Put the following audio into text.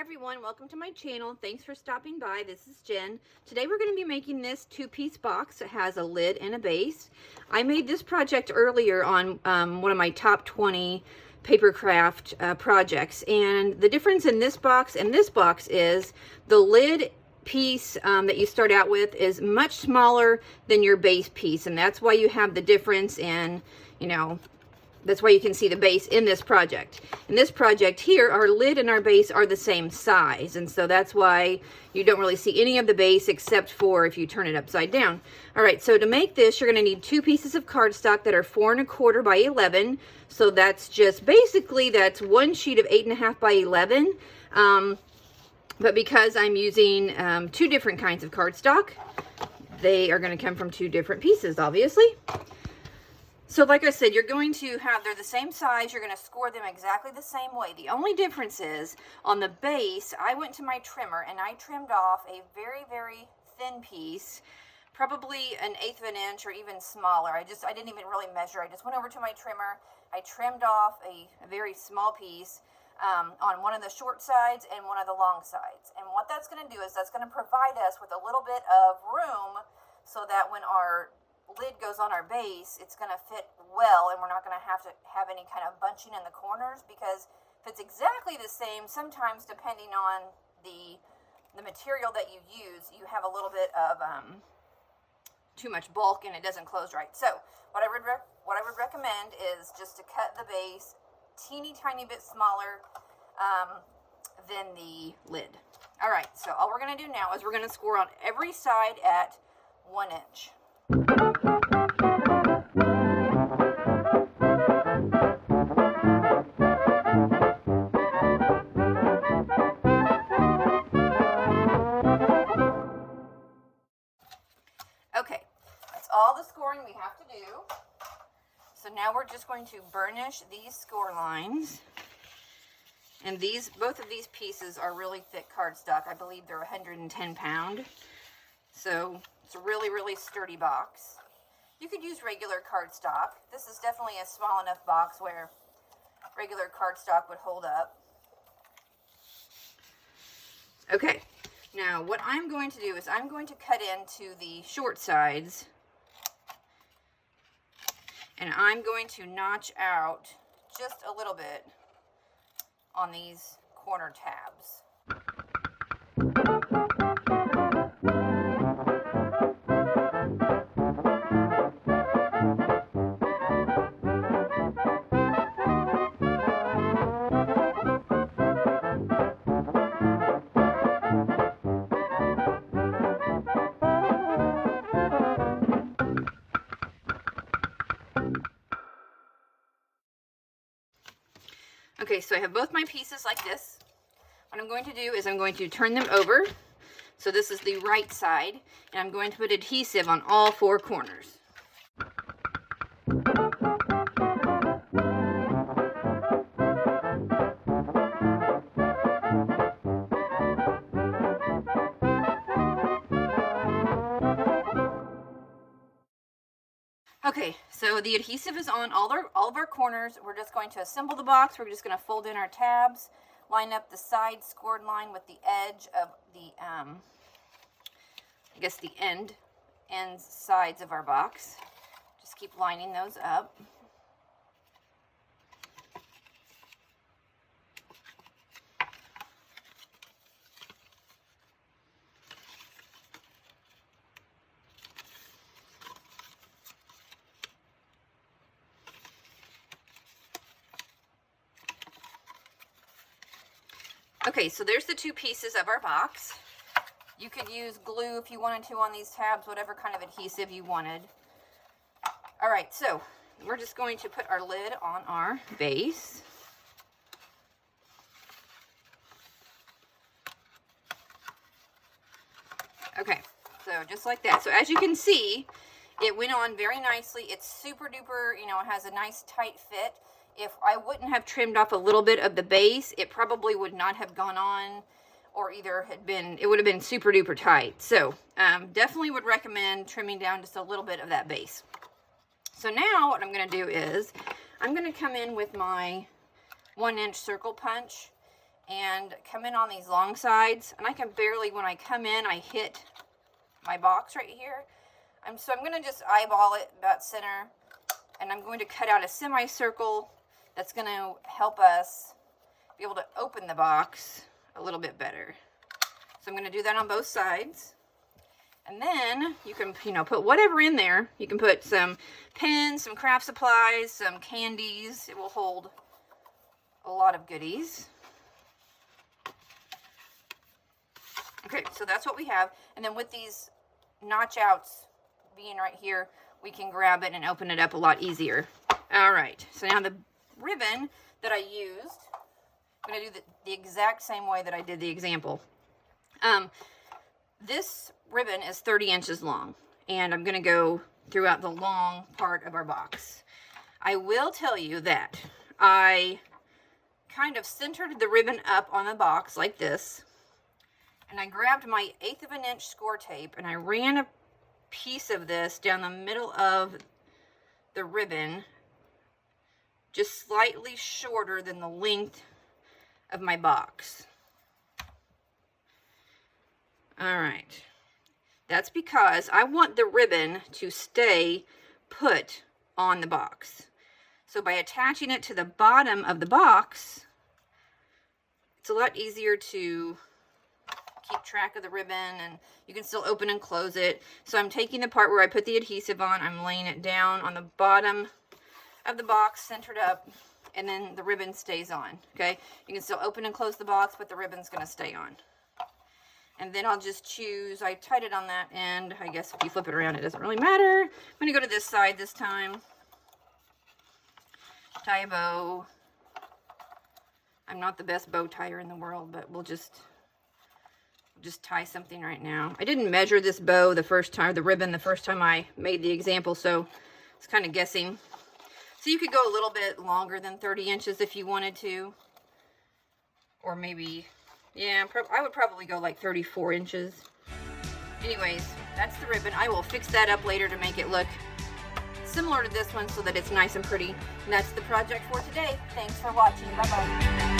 Hi everyone, welcome to my channel. Thanks for stopping by. This is Jen. Today we're going to be making this two-piece box that has a lid and a base. I made this project earlier on one of my top 20 paper craft projects, and the difference in this box and this box is the lid piece that you start out with is much smaller than your base piece, and that's why you have the difference in, that's why you can see the base in this project. In this project here, our lid and our base are the same size, and so that's why you don't really see any of the base except for if you turn it upside down. All right, so to make this, you're going to need 2 pieces of cardstock that are 4 1/4 by 11. So that's just basically, that's 1 sheet of 8 1/2 by 11. But because I'm using 2 different kinds of cardstock, they are going to come from 2 different pieces, obviously. So like I said, you're going to have, they're the same size, you're going to score them exactly the same way. The only difference is, on the base, I went to my trimmer and I trimmed off a very, very thin piece, probably 1/8 of an inch or even smaller. I didn't even really measure. I just went over to my trimmer, I trimmed off a very small piece on one of the short sides and one of the long sides. And what that's going to do is that's going to provide us with a little bit of room so that when our lid goes on our base, it's going to fit well, and we're not going to have any kind of bunching in the corners, because if it's exactly the same, sometimes depending on the material that you use, you have a little bit of too much bulk and it doesn't close right. So what I would recommend is just to cut the base teeny tiny bit smaller than the lid. All right, so all we're going to do now is we're going to score on every side at 1 inch. Okay, that's all the scoring we have to do. So now we're just going to burnish these score lines. And both of these pieces are really thick cardstock. I believe they're 110 pound. So it's a really, really sturdy box. You could use regular cardstock. This is definitely a small enough box where regular cardstock would hold up. Okay, now what I'm going to do is I'm going to cut into the short sides, and I'm going to notch out just a little bit on these corner tabs. Okay, so I have both my pieces like this. What I'm going to do is I'm going to turn them over. So this is the right side, and I'm going to put adhesive on all 4 corners. Okay, so the adhesive is on all of our corners. We're just going to assemble the box. We're just going to fold in our tabs, line up the side scored line with the edge of the, I guess the ends sides of our box. Just keep lining those up. Okay, so there's the 2 pieces of our box. You could use glue if you wanted to on these tabs, whatever kind of adhesive you wanted. All right, so we're just going to put our lid on our base. Okay, so just like that. So as you can see, it went on very nicely. It's super duper, it has a nice tight fit. If I wouldn't have trimmed off a little bit of the base, it probably would not have gone on, or either it would have been super duper tight. So definitely would recommend trimming down just a little bit of that base. So now what I'm going to do is I'm going to come in with my 1 inch circle punch, and come in on these long sides. And I can barely, when I come in, I hit my box right here. So I'm going to just eyeball it about center, and I'm going to cut out a semicircle that's going to help us be able to open the box a little bit better. So I'm going to do that on both sides. And then you can, put whatever in there. You can put some pens, some craft supplies, some candies. It will hold a lot of goodies. Okay, so that's what we have. And then with these notch outs being right here, we can grab it and open it up a lot easier. All right, so now the ribbon that I used, I'm going to do the exact same way that I did the example. This ribbon is 30 inches long, and I'm going to go throughout the long part of our box. I will tell you that I kind of centered the ribbon up on the box like this, and I grabbed my 1/8 of an inch score tape, and I ran a piece of this down the middle of the ribbon, just slightly shorter than the length of my box. All right. That's because I want the ribbon to stay put on the box. So by attaching it to the bottom of the box, it's a lot easier to keep track of the ribbon, and you can still open and close it. So I'm taking the part where I put the adhesive on, I'm laying it down on the bottom of the box, centered up, and then the ribbon stays on, okay? You can still open and close the box, but the ribbon's gonna stay on. And then I'll just choose, I tied it on that end. I guess if you flip it around, it doesn't really matter. I'm gonna go to this side this time. Tie a bow. I'm not the best bow tire in the world, but we'll just tie something right now. I didn't measure this bow the first time, the ribbon the first time I made the example, so it's kind of guessing. So you could go a little bit longer than 30 inches if you wanted to. Or maybe, yeah, I would probably go like 34 inches. Anyways, that's the ribbon. I will fix that up later to make it look similar to this one so that it's nice and pretty. And that's the project for today. Thanks for watching. Bye-bye.